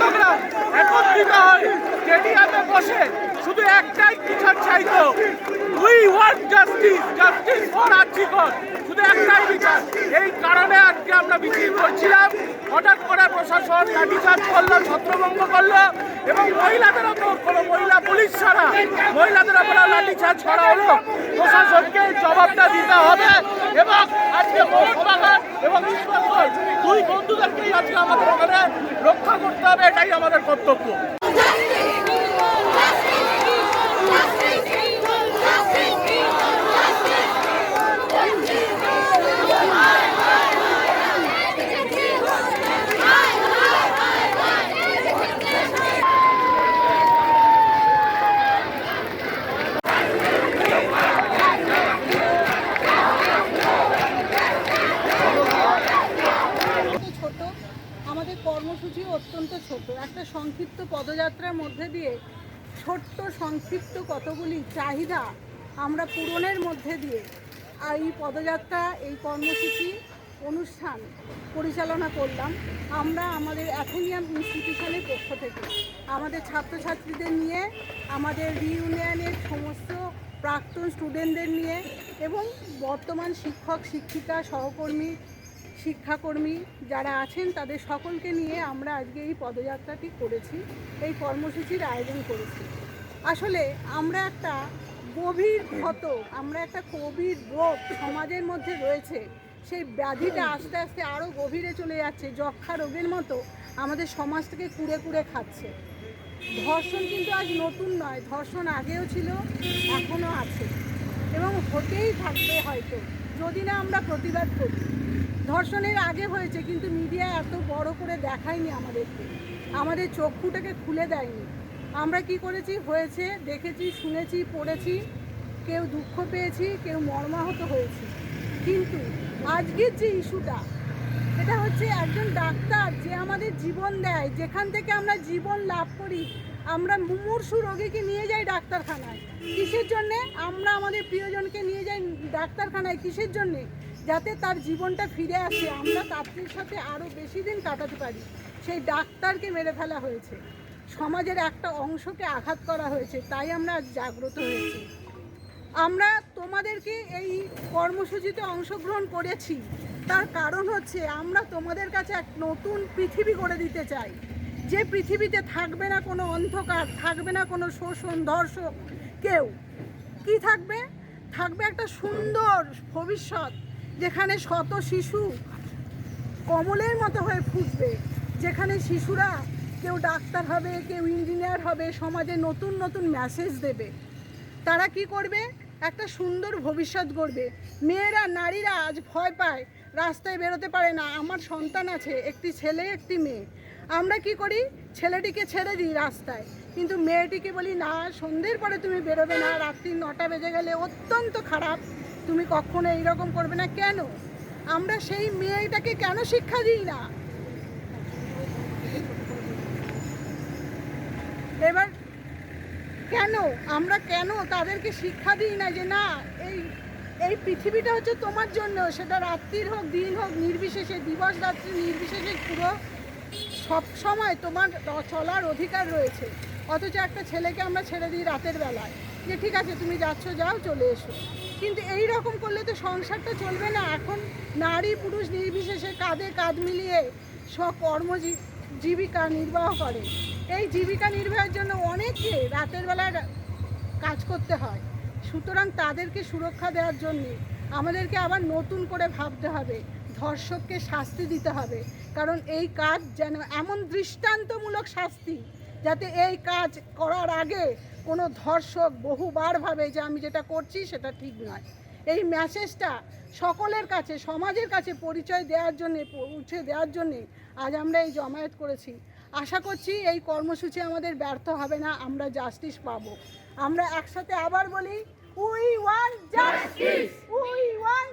সমর্থকরা একত্রিত হয়ে স্টেডিয়ামে বসে শুধু একটাই বিচার চাইতো, we want justice, justice for RG Kar, শুধু একটাই বিচার। এই কারণে আজকে আমরা মিছিল করছিলাম। হঠাৎ করে প্রশাসন লাঠিচার্জ করলো, ছত্রভঙ্গ করলো এবং মহিলাদেরও তো কোনো মহিলা পুলিশ ছাড়া মহিলাদের ওপরে লাঠিচার্জ করা হলো। প্রশাসনকে জবাবটা দিতে হবে এবং আজকে মোহনবাগান এবং ইস্টবেঙ্গল দুই বন্ধুদেরকেই আজকে আমাদের ওখানে রক্ষা করতে হবে, এটাই আমাদের কর্তব্য। আমাদের কর্মসূচি অত্যন্ত ছোট, একটা সংক্ষিপ্ত পদযাত্রার মধ্যে দিয়ে ছোট্ট সংক্ষিপ্ত কতগুলি চাহিদা আমরা পূরণের মধ্যে দিয়ে এই পদযাত্রা, এই কর্মসূচি অনুষ্ঠান পরিচালনা করলাম। আমরা আমাদের অ্যাথেনিয়াম ইনস্টিটিউশনের পক্ষ থেকে আমাদের ছাত্রছাত্রীদের নিয়ে, আমাদের রিইউনিয়নের সমস্ত প্রাক্তন স্টুডেন্টদের নিয়ে এবং বর্তমান শিক্ষক শিক্ষিকা সহকর্মী শিক্ষাকর্মী যারা আছেন তাদের সকলকে নিয়ে আমরা আজকে এই পদযাত্রাটি করেছি, এই কর্মসূচির আয়োজন করেছি। আসলে আমরা একটা গভীর ক্ষত, আমরা একটা গভীর রোগ সমাজের মধ্যে রয়েছে, সেই ব্যাধিটা আস্তে আস্তে আরও গভীরে চলে যাচ্ছে, যক্ষা রোগের মতো আমাদের সমাজটাকে কুড়ে কুড়ে খাচ্ছে। ধর্ষণ কিন্তু আজ নতুন নয়, ধর্ষণ আগেও ছিল, এখনও আছে এবং হতেই থাকবে হয়তো, যদি না আমরা প্রতিবাদ করি। ধর্ষণের আগে হয়েছে কিন্তু মিডিয়া এত বড় করে দেখায়নি আমাদেরকে, আমাদের চক্ষুটাকে খুলে দেয়নি। আমরা কি করেছি, হয়েছে দেখেছি, শুনেছি, পড়েছি, কেউ দুঃখ পেয়েছি, কেউ মর্মাহত হয়েছি। কিন্তু আজকের যে ইস্যুটা, এটা হচ্ছে একজন ডাক্তার যে আমাদের জীবন দেয়, যেখান থেকে আমরা জীবন লাভ করি, আমরা মুমূর্ষু রোগীকে নিয়ে যাই ডাক্তারখানায় কিসের জন্যে? আমরা আমাদের প্রিয়জনকে নিয়ে যাই ডাক্তারখানায় কিসের জন্যে? যাতে তার জীবনটা ফিরে আসে, আমরা তার সাথে আরও বেশি দিন কাটাতে পারি। সেই ডাক্তারকে মেরে ফেলা হয়েছে, সমাজের একটা অংশকে আঘাত করা হয়েছে, তাই আমরা আজ জাগ্রত হয়েছি। আমরা তোমাদেরকে এই কর্মসূচিতে অংশগ্রহণ করেছি, তার কারণ হচ্ছে আমরা তোমাদের কাছে এক নতুন পৃথিবী গড়ে দিতে চাই, যে পৃথিবীতে থাকবে না কোনো অন্ধকার, থাকবে না কোনো শোষণ, ধর্ষক, কেউ কি থাকবে? থাকবে একটা সুন্দর ভবিষ্যৎ, যেখানে শত শিশু কমলের মতো হয়ে ফুটবে, যেখানে শিশুরা কেউ ডাক্তার হবে, কেউ ইঞ্জিনিয়ার হবে, সমাজে নতুন নতুন মেসেজ দেবে। তারা কি করবে? একটা সুন্দর ভবিষ্যৎ গড়বে। মেয়েরা, নারীরা আজ ভয় পায়, রাস্তায় বেরোতে পারে না। আমার সন্তান আছে, একটি ছেলে একটি মেয়ে। আমরা কি করি? ছেলেটিকে ছেড়ে দিই রাস্তায়, কিন্তু মেয়েটিকে বলি না, সন্ধ্যের পরে তুমি বেরোবে না, রাত্রি 9টা বেজে গেলে অত্যন্ত খারাপ, তুমি কখনো এইরকম করবে না। কেন আমরা সেই মেয়েটাকে কেন শিক্ষা দিই না? এবার কেন আমরা তাদেরকে শিক্ষা দিই না যে না, এই পৃথিবীটা হচ্ছে তোমার জন্য, সেটা রাত্রির হোক দিন হোক নির্বিশেষে, দিবস রাত্রি নির্বিশেষে, পুরো সব সময় তোমার চলার অধিকার রয়েছে। অথচ একটা ছেলেকে আমরা ছেড়ে দিই রাতের বেলায় যে ঠিক আছে তুমি যাচ্ছ, যাও, চলে এসো। কিন্তু এই রকম করলে তো সংসারটা চলবে না। এখন নারী পুরুষ নির্বিশেষে কাঁধে কাঁধ মিলিয়ে জীবিকা নির্বাহ করে। এই জীবিকা নির্বাহের জন্য অনেককে রাতের বেলায় কাজ করতে হয়। সুতরাং তাদেরকে সুরক্ষা দেওয়ার জন্যে আমাদেরকে আবার নতুন করে ভাবতে হবে, ধর্ষককে শাস্তি দিতে হবে। কারণ এই কাজ যেন এমন দৃষ্টান্তমূলক শাস্তি, যাতে এই কাজ করার আগে কোনো ধর্ষক বহুবার ভাবে যে আমি যেটা করছি সেটা ঠিক নয়। এই মেসেজটা সকলের কাছে, সমাজের কাছে পৌঁছে দেওয়ার জন্যে আজ আমরা এই জমায়েত করেছি। আশা করছি এই কর্মসূচি আমাদের ব্যর্থ হবে না, আমরা জাস্টিস পাবো। আমরা একসাথে আবার বলি, we want justice, we want